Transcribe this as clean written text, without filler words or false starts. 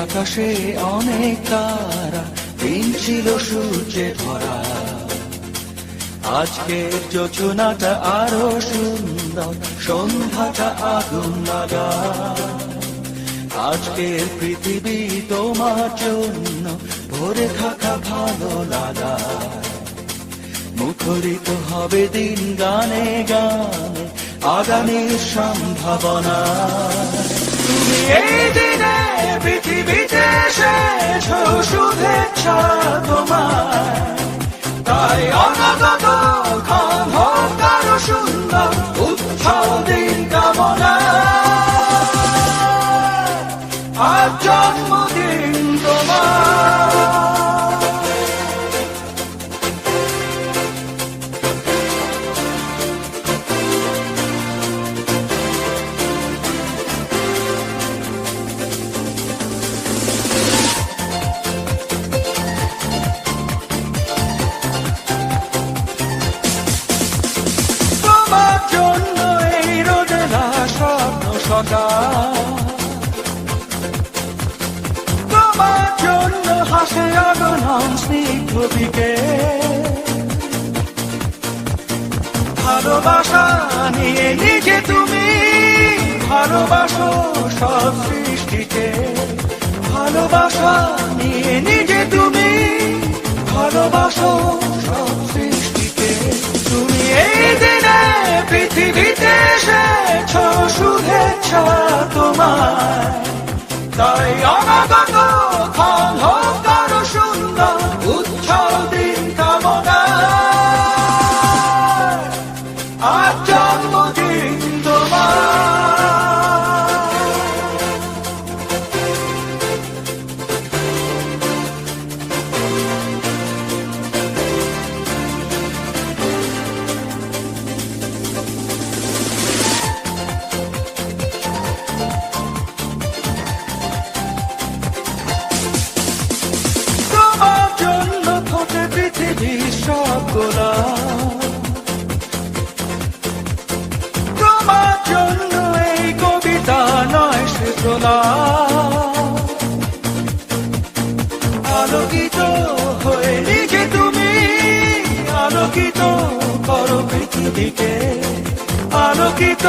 আকাশে অনেক তারা, দিন ছিল সূর্যে ভরা। আজকের যোজনাটা আরো সুন্দর, সন্ধ্যাটা আগুন লাগা। আজকের পৃথিবী তোমার জন্য ভরে থাকা ভালো লাগা। মুখরিত হবে দিন গানে গানে, আগামীর সম্ভাবনা। তুমি এই দিনে পৃথিবীতে এসেছ, শুভেচ্ছা তোমার। তাই অনাগত ক্ষণ হোক আরো সুন্দর, উৎসব দিন কামনা। আজ জন্মদিন তোমার। তোমার জন্য এই রোদেলা স্বপ্ন সকাল, তোমার জন্য হাসে আগমন স্নিগ্ধ বিকেল। ভালোবাসা নিয়ে নিজে তুমি ভালোবাসো সব সৃষ্টিকে। ভালোবাসা নিয়ে নিজে তুমি ভালোবাসো সব সৃষ্টিকে। তুমি এই দিনে পৃথিবীতে এসেছ, শুভেচ্ছা তোমার। তাই অনাগত ক্ষণ হোক আরো সুন্দর, উৎসব দিন কামনা। আজ জন্মদিন তোমার। তোমার জন্য ফোটে পৃথিবীর সব গোলাপ। তোমার জন্য এই কবিতা নয় সে গোলাপ। আলোকিত হয়ে নিজে তুমি আলোকিত করো পৃথিবীকে। আলোকিত